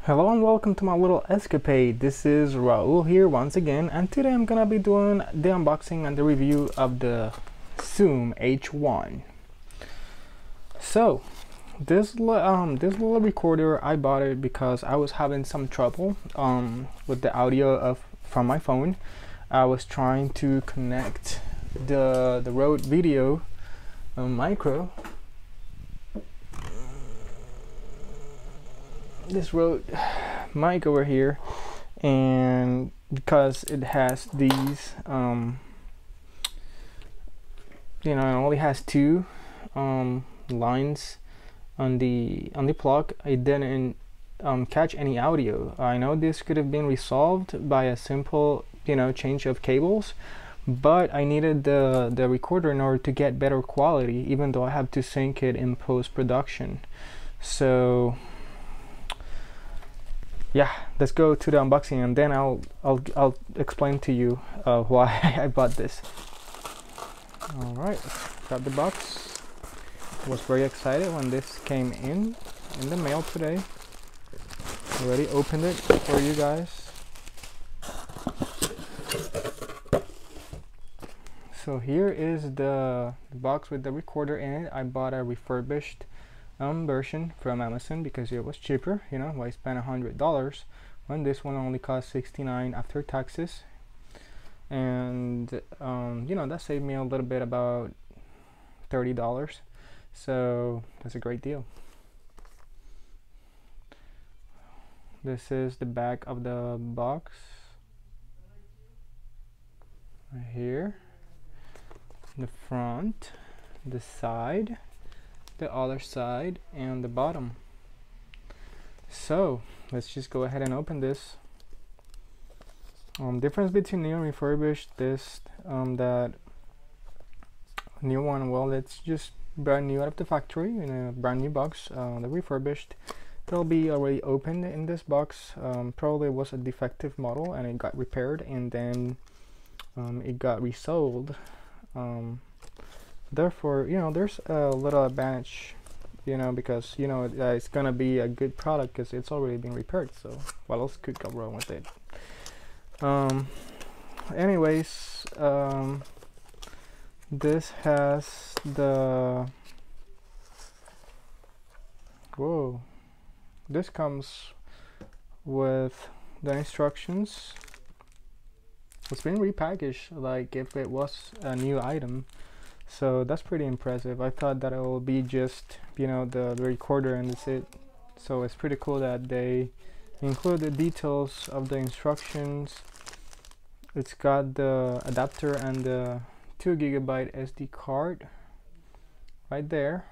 Hello and welcome to my little escapade. This is Raul here once again, and today I'm gonna be doing the unboxing and the review of the Zoom H1. So this little recorder, I bought it because I was having some trouble with the audio from my phone. I was trying to connect the Rode Video Micro. This Rode mic over here, and because it has these it only has two lines on the plug, it didn't catch any audio. I know this could have been resolved by a simple change of cables, but I needed the recorder in order to get better quality, even though I have to sync it in post-production. So yeah, let's go to the unboxing, and then I'll explain to you why I bought this. All right, got the box. Was very excited when this came in the mail today. Already opened it for you guys. So here is the box with the recorder in it. I bought a refurbished version from Amazon because it was cheaper. Why spend $100 when this one only cost $69 after taxes, and that saved me a little bit, about $30. So that's a great deal. This is the back of the box right here, the front, the side, the other side, and the bottom. So let's just go ahead and open this. Difference between new and refurbished, that new one, well, it's just brand new out of the factory in a brand new box. The refurbished, it'll be already opened in this box. Probably was a defective model and it got repaired, and then it got resold. Therefore, there's a little advantage, because it's gonna be a good product because it's already been repaired. So what else could go wrong with it? Anyways, this has this comes with the instructions. It's been repackaged like if it was a new item. So that's pretty impressive. I thought that it will be just the recorder and that's it. So it's pretty cool that they include the details of the instructions. It's got the adapter and the 2 GB SD card right there,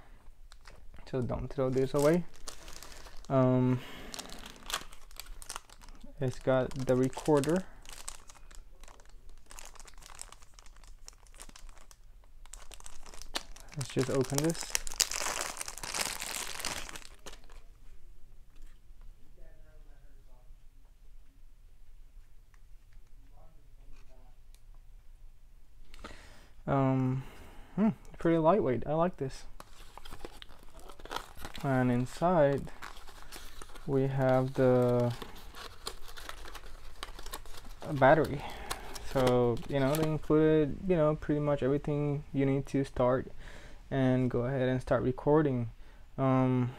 so don't throw this away. It's got the recorder. Let's just open this. Pretty lightweight. I like this. And inside we have the battery. So they included pretty much everything you need to start and go ahead and start recording. What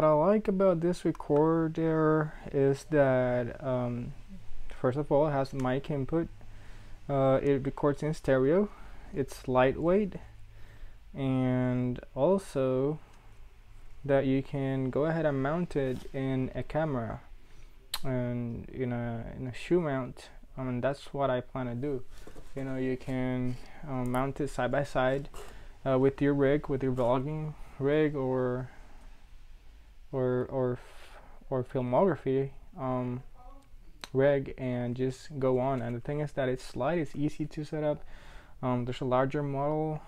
I like about this recorder is that first of all, it has mic input. It records in stereo. It's lightweight, and also that you can go ahead and mount it in a camera and in a shoe mount. That's what I plan to do. You can mount it side by side with your rig, with your vlogging rig or filmography rig, and just go on. And the thing is that it's light, it's easy to set up. There's a larger model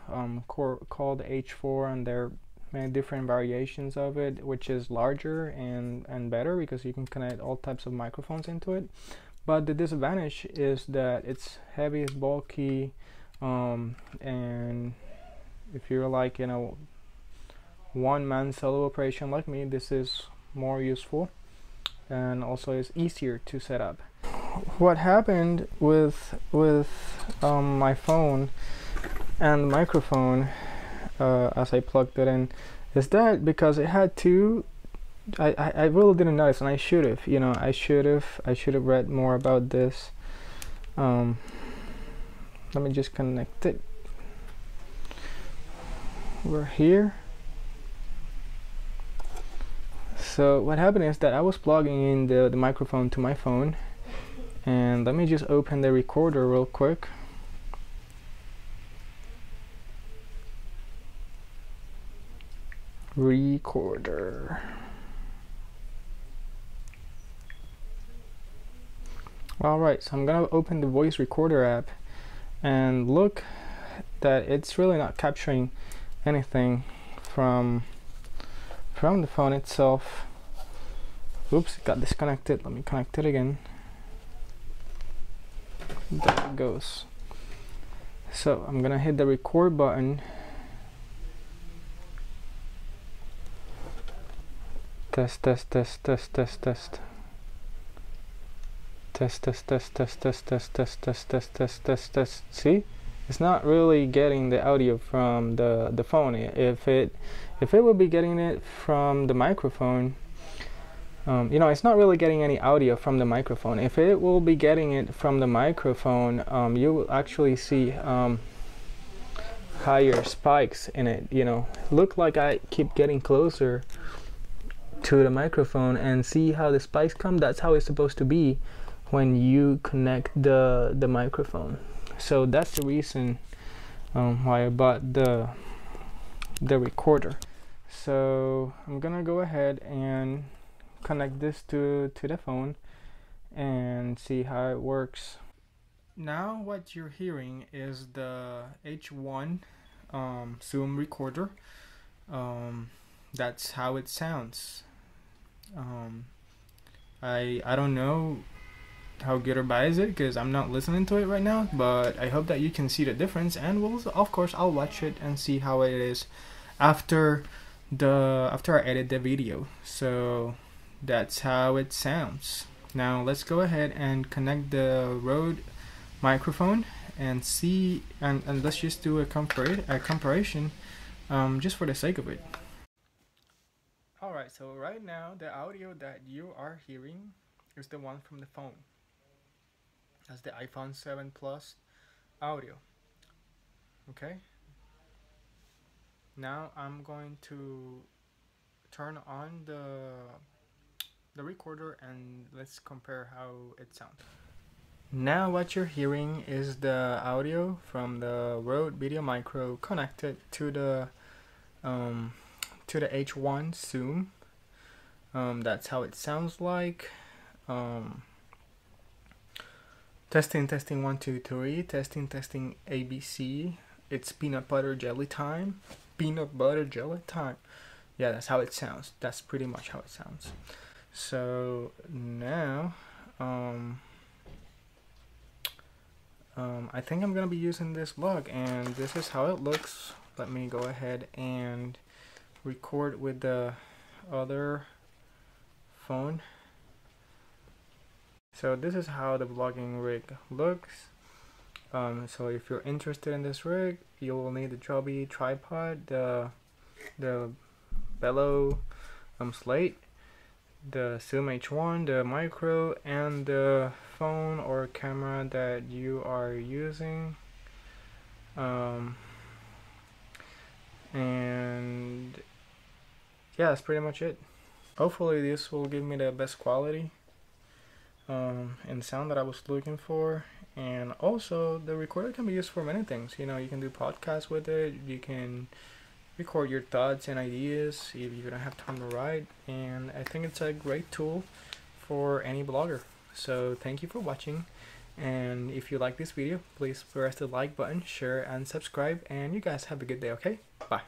called H4, and there are many different variations of it, which is larger and better because you can connect all types of microphones into it. But the disadvantage is that it's heavy, it's bulky, and if you're like one-man solo operation like me, this is more useful, and also is easier to set up. What happened with my phone and microphone as I plugged it in is that because it had two, I really didn't notice, and I should have, I should have read more about this. Let me just connect it. We're here. So what happened is that I was plugging in the microphone to my phone, and let me just open the recorder real quick. Recorder. Alright, so I'm gonna open the voice recorder app, and look that it's really not capturing anything from the phone itself. Oops, it got disconnected. Let me connect it again. There it goes. So I'm gonna hit the record button. Test. See, it's not really getting the audio from the phone. If it would be getting it from the microphone, it's not really getting any audio from the microphone. If it will be getting it from the microphone, you will actually see higher spikes in it. Look like I keep getting closer to the microphone, and see how the spikes come. That's how it's supposed to be when you connect the microphone. So that's the reason why I bought the recorder. So I'm gonna go ahead and connect this to the phone and see how it works. Now what you're hearing is the H1 Zoom recorder. That's how it sounds. I don't know how good or bad is it, because I'm not listening to it right now, but I hope that you can see the difference, and of course I'll watch it and see how it is after I edit the video. So that's how it sounds. Now let's go ahead and connect the Rode microphone and see, and let's just do a comparison just for the sake of it. Alright, so right now the audio that you are hearing is the one from the phone. That's the iPhone 7 Plus audio. Okay. Now I'm going to turn on the recorder and let's compare how it sounds. Now what you're hearing is the audio from the Rode Video Micro connected to the H1 Zoom. That's how it sounds like. Testing 1 2 3. Testing ABC. It's peanut butter jelly time. Yeah, that's how it sounds. That's pretty much how it sounds. So now I think I'm gonna be using this log, and this is how it looks. Let me go ahead and record with the other phone. So this is how the vlogging rig looks. So if you're interested in this rig, you will need the Joby tripod, the Bellow slate, the Zoom H1, the micro, and the phone or camera that you are using. And yeah, that's pretty much it. Hopefully this will give me the best quality and sound that I was looking for. And also the recorder can be used for many things. You can do podcasts with it, you can record your thoughts and ideas if you don't have time to write, and I think it's a great tool for any blogger. So thank you for watching, and if you like this video, please press the like button, share and subscribe, and you guys have a good day. Okay, bye.